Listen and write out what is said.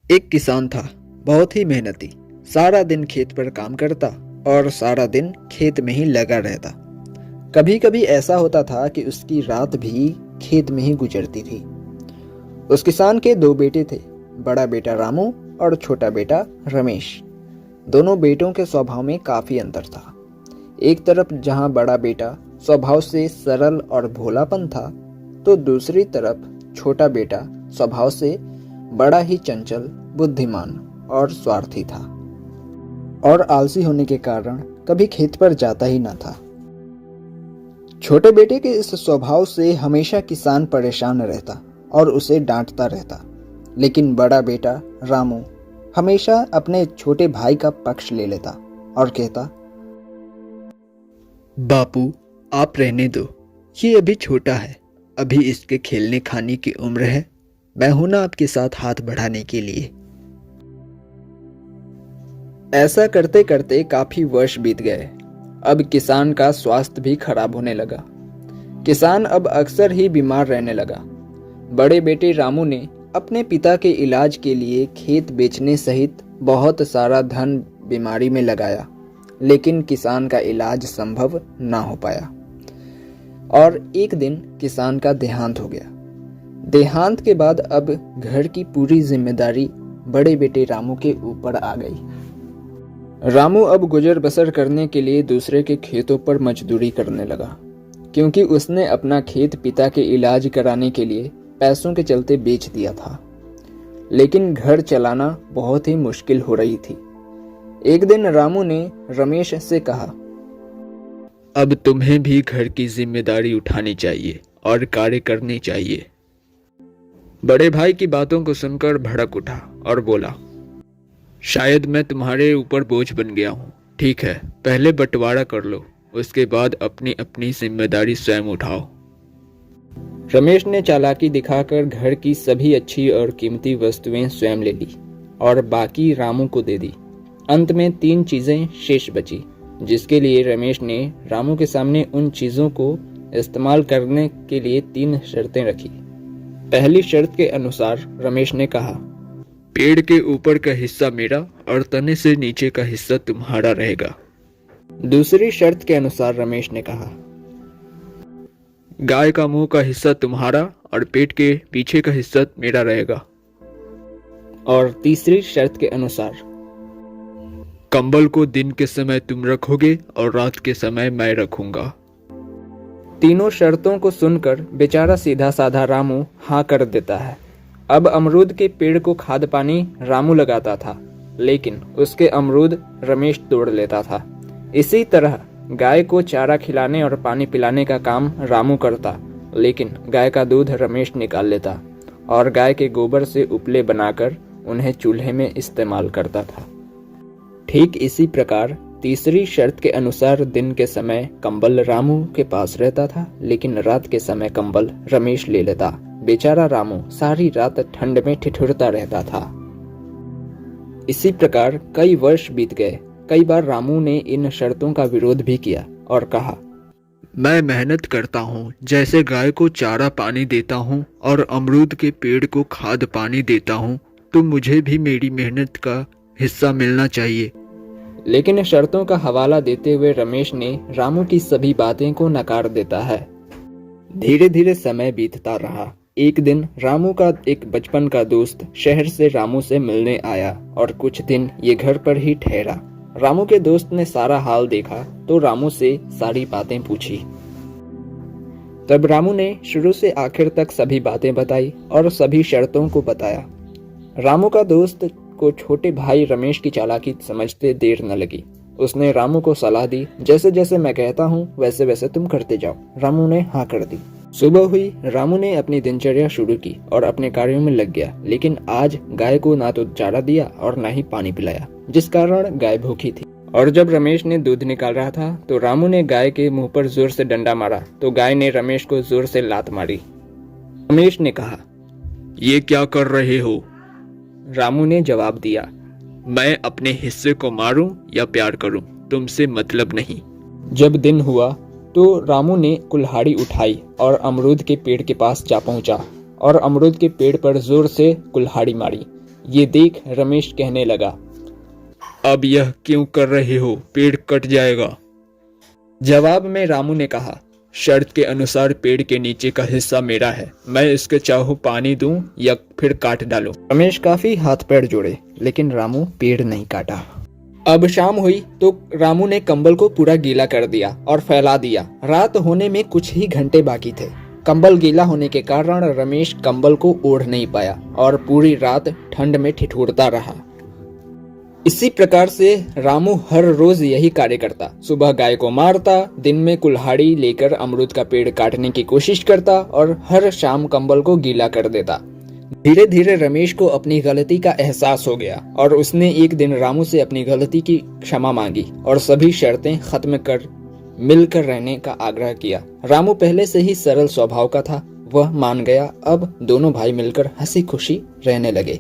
एक किसान था, बहुत ही मेहनती। सारा दिन खेत पर काम करता और सारा दिन खेत में ही लगा रहता। कभी कभी ऐसा होता था कि उसकी रात भी खेत में ही गुजरती थी। उस किसान के दो बेटे थे, बड़ा बेटा रामू और छोटा बेटा रमेश। दोनों बेटों के स्वभाव में काफी अंतर था। एक तरफ जहां बड़ा बेटा स्वभाव से सरल और भोलापन था, तो दूसरी तरफ छोटा बेटा स्वभाव से बड़ा ही चंचल, बुद्धिमान और स्वार्थी था, और आलसी होने के कारण कभी खेत पर जाता ही न था। छोटे बेटे के इस स्वभाव से हमेशा किसान परेशान रहता और उसे डांटता रहता, लेकिन बड़ा बेटा रामू हमेशा अपने छोटे भाई का पक्ष ले लेता और कहता, बापू आप रहने दो, ये अभी छोटा है, अभी इसके खेलने खाने की उम्र है, मैं हूं ना आपके साथ हाथ बढ़ाने के लिए। ऐसा करते करते काफी वर्ष बीत गए। अब किसान का स्वास्थ्य भी खराब होने लगा। किसान अब अक्सर ही बीमार रहने लगा। बड़े बेटे रामू ने अपने पिता के इलाज के लिए खेत बेचने सहित बहुत सारा धन बीमारी में लगाया, लेकिन किसान का इलाज संभव ना हो पाया। और एक दिन किसान का देहांत हो गया। देहांत के बाद अब घर की पूरी जिम्मेदारी बड़े बेटे रामू के ऊपर आ गई। रामू अब गुजर बसर करने के लिए दूसरे के खेतों पर मजदूरी करने लगा, क्योंकि उसने अपना खेत पिता के इलाज कराने के लिए पैसों के चलते बेच दिया था। लेकिन घर चलाना बहुत ही मुश्किल हो रही थी। एक दिन रामू ने रमेश से कहा, अब तुम्हें भी घर की जिम्मेदारी उठानी चाहिए और कार्य करनी चाहिए। बड़े भाई की बातों को सुनकर भड़क उठा और बोला, शायद मैं तुम्हारे ऊपर बोझ बन गया हूँ। ठीक है, पहले बंटवारा कर लो, उसके बाद अपनी अपनी जिम्मेदारी स्वयं उठाओ। रमेश ने चालाकी दिखाकर घर की सभी अच्छी और कीमती वस्तुएं स्वयं ले ली और बाकी रामू को दे दी। अंत में 3 चीजें शेष बची, जिसके लिए रमेश ने रामू के सामने उन चीजों को इस्तेमाल करने के लिए 3 शर्तें रखी। पहली शर्त के अनुसार रमेश ने कहा, पेड़ के ऊपर का हिस्सा मेरा और तने से नीचे का हिस्सा तुम्हारा रहेगा। दूसरी शर्त के अनुसार रमेश ने कहा, गाय का मुंह का हिस्सा तुम्हारा और पेट के पीछे का हिस्सा मेरा रहेगा। और तीसरी शर्त के अनुसार, कंबल को दिन के समय तुम रखोगे और रात के समय मैं रखूंगा। तीनों शर्तों को सुनकर बेचारा सीधा साधा रामू हाँ कर देता है। अब अमरूद के पेड़ को खाद पानी रामू लगाता था, लेकिन उसके अमरूद रमेश तोड़ लेता था। इसी तरह गाय को चारा खिलाने और पानी पिलाने का काम रामू करता, लेकिन गाय का दूध रमेश निकाल लेता और गाय के गोबर से उपले बनाकर उन्हें चूल्हे में इस्तेमाल करता था। ठीक इसी प्रकार तीसरी शर्त के अनुसार दिन के समय कंबल रामू के पास रहता था, लेकिन रात के समय कंबल रमेश ले लेता। बेचारा रामू सारी रात ठंड में ठिठुरता रहता था। इसी प्रकार कई वर्ष बीत गए। कई बार रामू ने इन शर्तों का विरोध भी किया और कहा, मैं मेहनत करता हूँ, जैसे गाय को चारा पानी देता हूँ और अमरूद के पेड़ को खाद पानी देता हूँ, तो मुझे भी मेरी मेहनत का हिस्सा मिलना चाहिए। लेकिन शर्तों का हवाला देते हुए रमेश ने रामू की सभी बातें को नकार देता है। धीरे धीरे समय बीतता रहा। एक दिन रामू का एक बचपन का दोस्त शहर से रामू से मिलने आया और कुछ दिन ये घर पर ही ठहरा। रामू के दोस्त ने सारा हाल देखा तो रामू से सारी बातें पूछी। तब रामू ने शुरू से आखिर तक सभी बातें बताई और सभी शर्तों को बताया। रामू का दोस्त को छोटे भाई रमेश की चालाकी समझते देर न लगी। उसने रामू को सलाह दी, जैसे जैसे मैं कहता हूँ वैसे वैसे तुम करते जाओ। रामू ने हाँ कर दी। सुबह हुई, रामू ने अपनी दिनचर्या शुरू की और अपने कार्यों में लग गया। लेकिन आज गाय को ना तो चारा दिया और ना ही पानी पिलाया, जिस कारण गाय भूखी थी। और जब रमेश ने दूध निकाल रहा था तो रामू ने गाय के मुंह पर जोर से डंडा मारा, तो गाय ने रमेश को जोर से लात मारी। रमेश ने कहा, ये क्या कर रहे हो? रामू ने जवाब दिया, मैं अपने हिस्से को मारूं या प्यार करूं, तुमसे मतलब नहीं। जब दिन हुआ तो रामू ने कुल्हाड़ी उठाई और अमरूद के पेड़ के पास जा पहुंचा और अमरूद के पेड़ पर जोर से कुल्हाड़ी मारी। ये देख रमेश कहने लगा, अब यह क्यों कर रहे हो, पेड़ कट जाएगा। जवाब में रामू ने कहा, शर्त के अनुसार पेड़ के नीचे का हिस्सा मेरा है, मैं इसके चाहो पानी दूं या फिर काट डालूं। रमेश काफी हाथ पैर जोड़े, लेकिन रामू पेड़ नहीं काटा। अब शाम हुई तो रामू ने कंबल को पूरा गीला कर दिया और फैला दिया। रात होने में कुछ ही घंटे बाकी थे। कंबल गीला होने के कारण रमेश कंबल को ओढ़ नहीं पाया और पूरी रात ठंड में ठिठुरता रहा। इसी प्रकार से रामू हर रोज यही कार्य करता। सुबह गाय को मारता, दिन में कुल्हाड़ी लेकर अमरूद का पेड़ काटने की कोशिश करता और हर शाम कंबल को गीला कर देता। धीरे धीरे रमेश को अपनी गलती का एहसास हो गया और उसने एक दिन रामू से अपनी गलती की क्षमा मांगी और सभी शर्तें खत्म कर मिलकर रहने का आग्रह किया। रामू पहले से ही सरल स्वभाव का था, वह मान गया। अब दोनों भाई मिलकर हंसी खुशी रहने लगे।